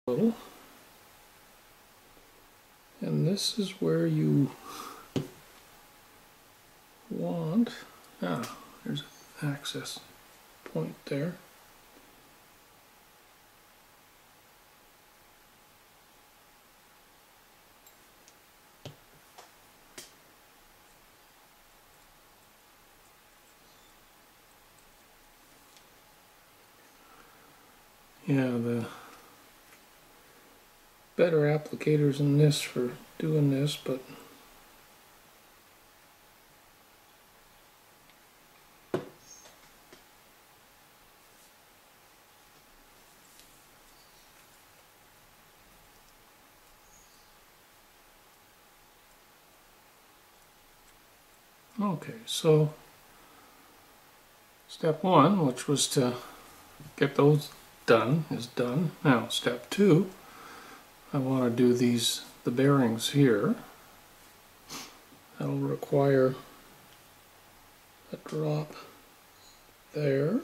little. And this is where you want, there's an access point there. Yeah, the better applicators than this for doing this, but okay, so step one, which was to get those done, is done. Now step two, I want to do the bearings here. That'll require a drop there.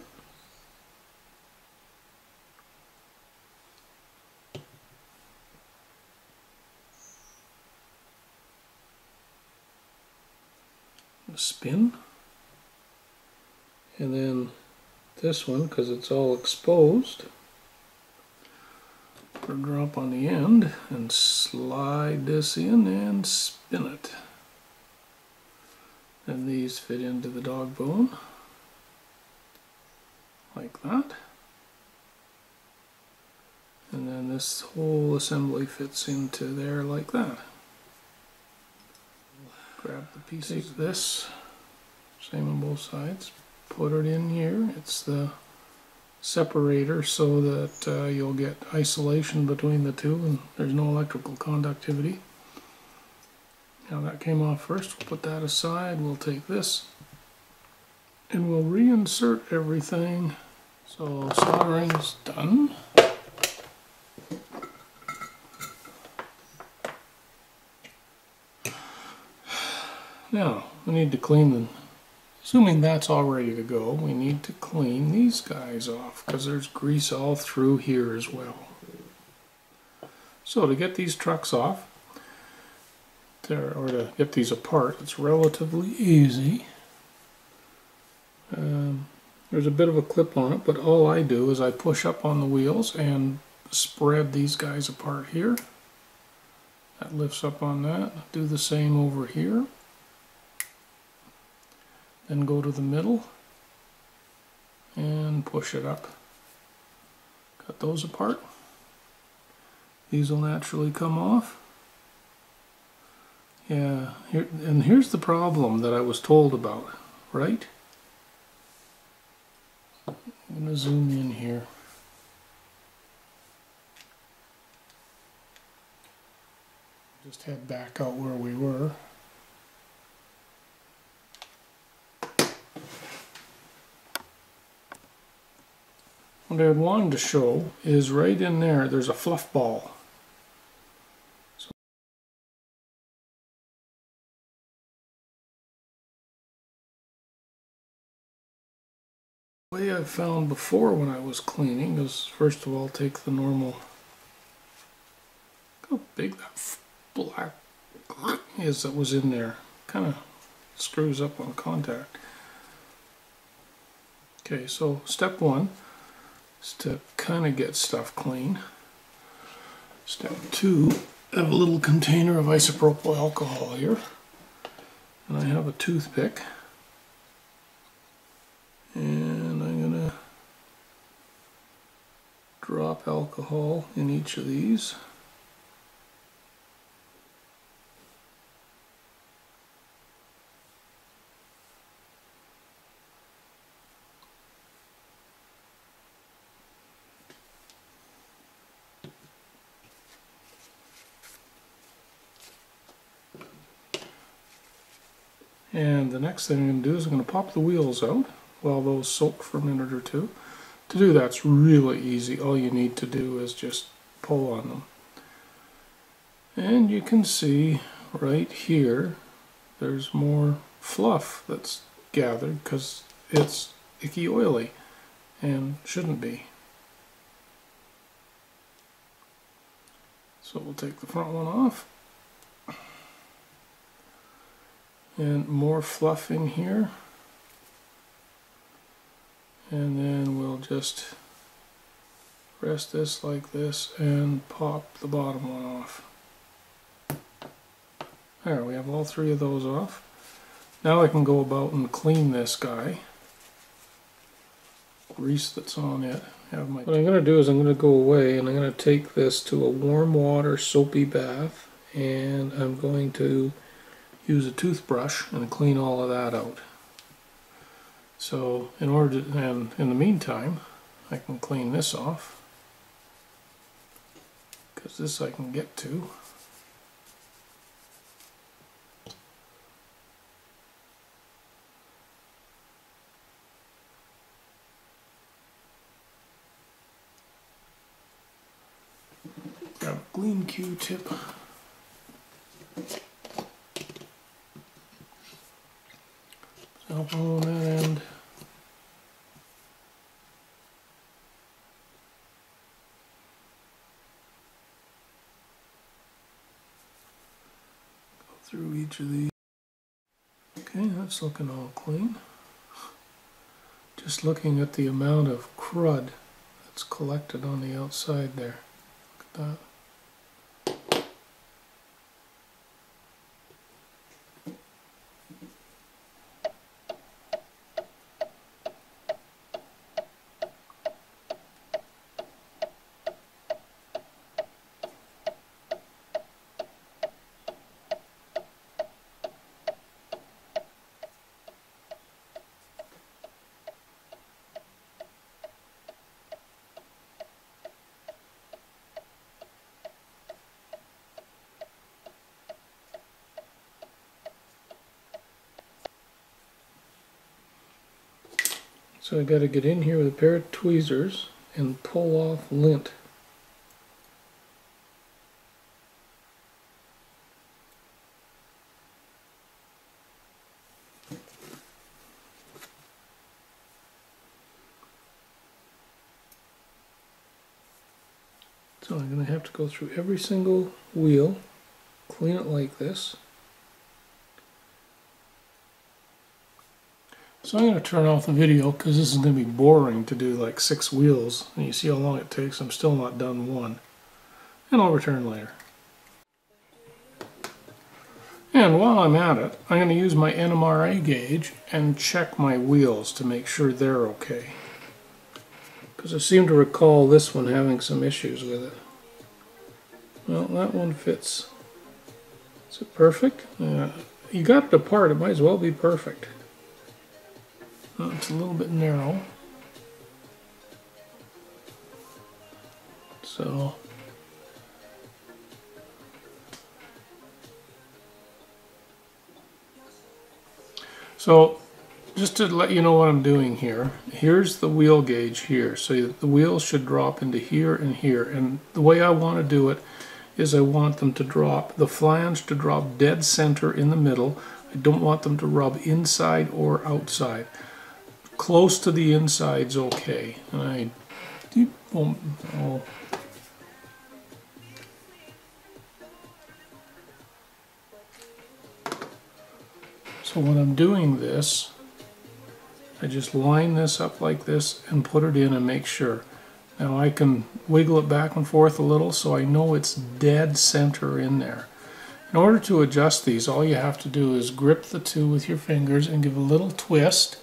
A spin. And then this one, because it's all exposed, put a drop on the end and slide this in and spin it. And these fit into the dog bone like that. And then this whole assembly fits into there like that. Grab the piece of this, same on both sides, put it in here. It's the separator so that you'll get isolation between the two and there's no electrical conductivity. Now that came off first, we'll put that aside. We'll take this and we'll reinsert everything. So soldering's done. Now we need to clean them. Assuming that's all ready to go, we need to clean these guys off because there's grease all through here as well. So to get these trucks off, or to get these apart, it's relatively easy. There's a bit of a clip on it, but all I do is I push up on the wheels and spread these guys apart here. That lifts up on that. Do the same over here. Then go to the middle and push it up. Cut those apart. These will naturally come off. Yeah, here's the problem that I was told about, right? I'm going to zoom in here. Just head back out where we were. What I wanted to show is right in there, there's a fluff ball. So the way I found before when I was cleaning is, first of all, take the normal, look how big that black is that was in there. Kind of screws up on contact. Okay, so step one is to kind of get stuff clean. Step two, I have a little container of isopropyl alcohol here, and I have a toothpick, and I'm going to drop alcohol in each of these. And the next thing I'm going to do is I'm going to pop the wheels out while those soak for a minute or two. To do that's really easy. All you need to do is just pull on them. And you can see right here there's more fluff that's gathered because it's icky oily and shouldn't be. So we'll take the front one off. And more fluffing here. And then we'll just rest this like this and pop the bottom one off. There, we have all three of those off. Now I can go about and clean this guy. Grease that's on it. What I'm going to do is I'm going to go away and I'm going to take this to a warm water soapy bath, and I'm going to use a toothbrush and clean all of that out. So in order to, and in the meantime, I can clean this off, because this I can get to. Grab a clean Q-tip. Alcohol on that end. Go through each of these. Okay, that's looking all clean. Just looking at the amount of crud that's collected on the outside there. Look at that. So I got to get in here with a pair of tweezers and pull off lint. So I'm going to have to go through every single wheel, clean it like this. So I'm going to turn off the video because this is going to be boring to do like 6 wheels, and you see how long it takes. I'm still not done one, and I'll return later. And while I'm at it, I'm going to use my NMRA gauge and check my wheels to make sure they're okay, because I seem to recall this one having some issues with it. Well, that one fits. Is it perfect? You got it apart, it might as well be perfect. It's a little bit narrow, so just to let you know what I'm doing here, here's the wheel gauge here, so the wheels should drop into here and here, and the way I want to do it is I want them to drop, the flange to drop dead center in the middle. I don't want them to rub inside or outside. Close to the inside's okay. And so when I'm doing this, I just line this up like this and put it in and make sure. Now I can wiggle it back and forth a little so I know it's dead center in there. In order to adjust these, all you have to do is grip the two with your fingers and give a little twist.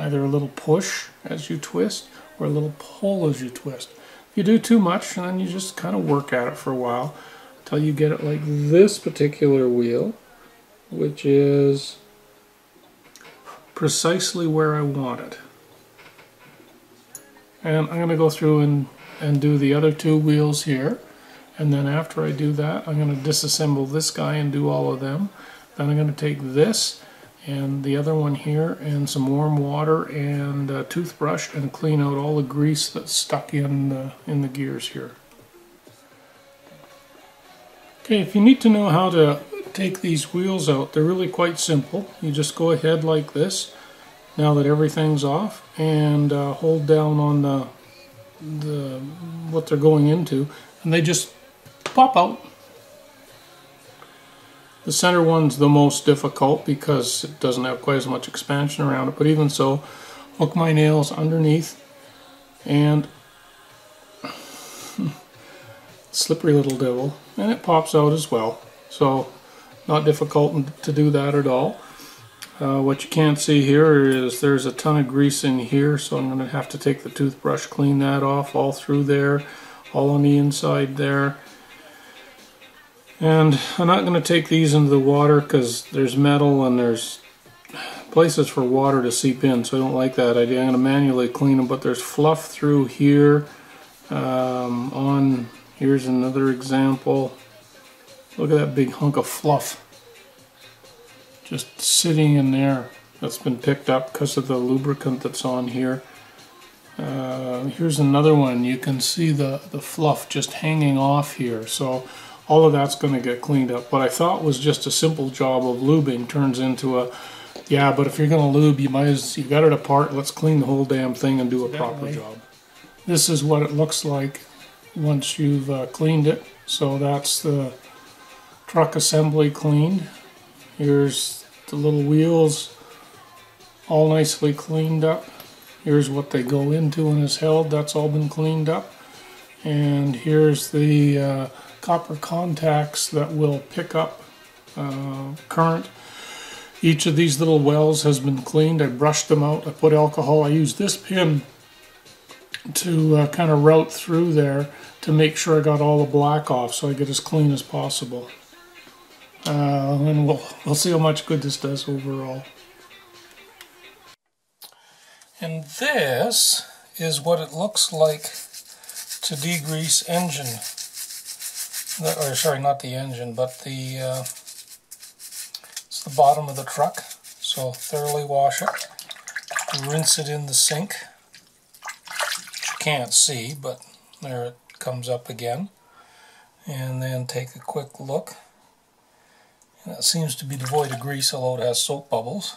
Either a little push as you twist or a little pull as you twist. If you do too much, then you just kind of work at it for a while until you get it like this particular wheel, which is precisely where I want it. And I'm going to go through and do the other 2 wheels here, and then after I do that, I'm going to disassemble this guy and do all of them. Then I'm going to take this and the other one here and some warm water and a toothbrush and clean out all the grease that's stuck in the gears here. Okay, if you need to know how to take these wheels out, they're really quite simple. You just go ahead like this, now that everything's off, and hold down on the what they're going into, and they just pop out. The center one's the most difficult because it doesn't have quite as much expansion around it, but even so, hook my nails underneath and slippery little devil, and it pops out as well. So not difficult to do that at all. What you can't see here is there's a ton of grease in here, so I'm going to have to take the toothbrush, clean that off all through there, all on the inside there. And I'm not going to take these into the water because there's metal and there's places for water to seep in, so I don't like that idea. I'm going to manually clean them, but there's fluff through here. Here's another example. Look at that big hunk of fluff just sitting in there that's been picked up because of the lubricant that's on here. Here's another one. You can see the fluff just hanging off here. So all of that's going to get cleaned up. What I thought was just a simple job of lubing turns into a, yeah, but if you're going to lube, you got it apart, let's clean the whole damn thing and do a proper job. This is what it looks like once you've cleaned it. So that's the truck assembly cleaned. Here's the little wheels all nicely cleaned up. Here's what they go into and is held. That's all been cleaned up. And here's the copper contacts that will pick up current. Each of these little wells has been cleaned. I brushed them out. I put alcohol. I used this pin to kind of route through there to make sure I got all the black off so I get as clean as possible. And we'll see how much good this does overall. And this is what it looks like to degrease engine. Or sorry, not the engine, but it's the bottom of the truck. So thoroughly wash it, rinse it in the sink. Which you can't see, but there it comes up again. And then take a quick look. And that seems to be devoid of grease, although it has soap bubbles.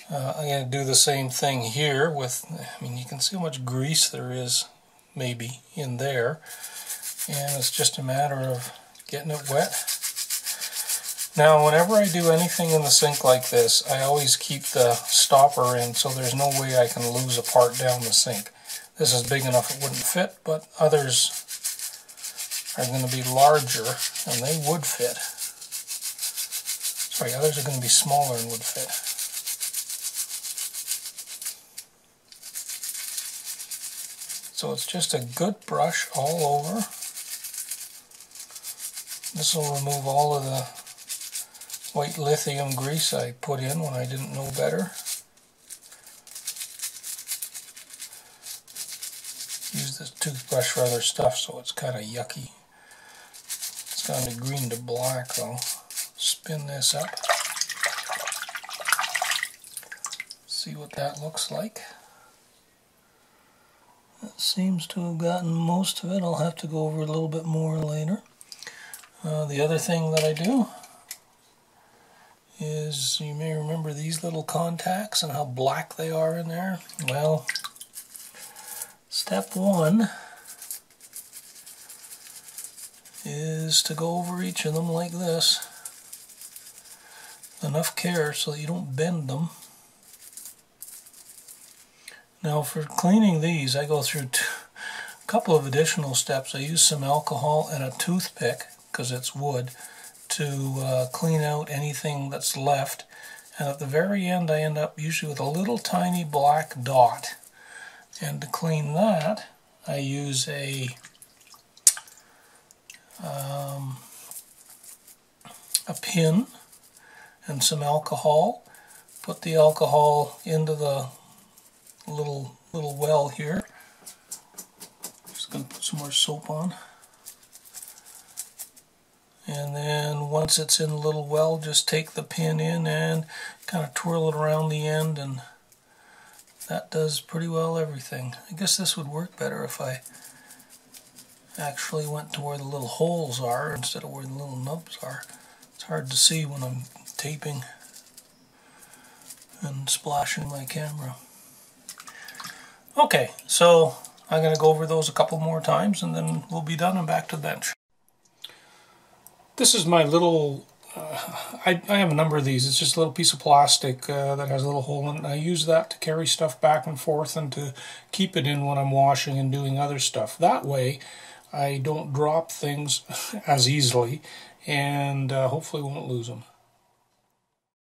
I'm going to do the same thing here with, I mean, you can see how much grease there is maybe in there. And it's just a matter of getting it wet. Now, whenever I do anything in the sink like this, I always keep the stopper in so there's no way I can lose a part down the sink. This is big enough it wouldn't fit, but others are going to be larger and they would fit. Sorry, others are going to be smaller and would fit. So it's just a good brush all over. This will remove all of the white lithium grease I put in when I didn't know better. Use this toothbrush for other stuff, so it's kind of yucky. It's gone to green to black though. Spin this up. See what that looks like. That seems to have gotten most of it. I'll have to go over a little bit more later. The other thing that I do is, you may remember these little contacts and how black they are in there. Well, step one is to go over each of them like this. Enough care so that you don't bend them. Now for cleaning these, I go through a couple of additional steps. I use some alcohol and a toothpick, because it's wood, to clean out anything that's left. And at the very end I end up usually with a little tiny black dot. And to clean that, I use a pin and some alcohol. Put the alcohol into the little well here. Just going to put some more soap on. And then once it's in the little well, just take the pin in and kind of twirl it around the end, and that does pretty well everything. I guess this would work better if I actually went to where the little holes are instead of where the little nubs are. It's hard to see when I'm taping and splashing my camera. Okay, so I'm going to go over those a couple more times and then we'll be done and back to the bench. This is my little, I have a number of these. It's just a little piece of plastic that has a little hole in it. I use that to carry stuff back and forth and to keep it in when I'm washing and doing other stuff. That way I don't drop things as easily, and hopefully won't lose them.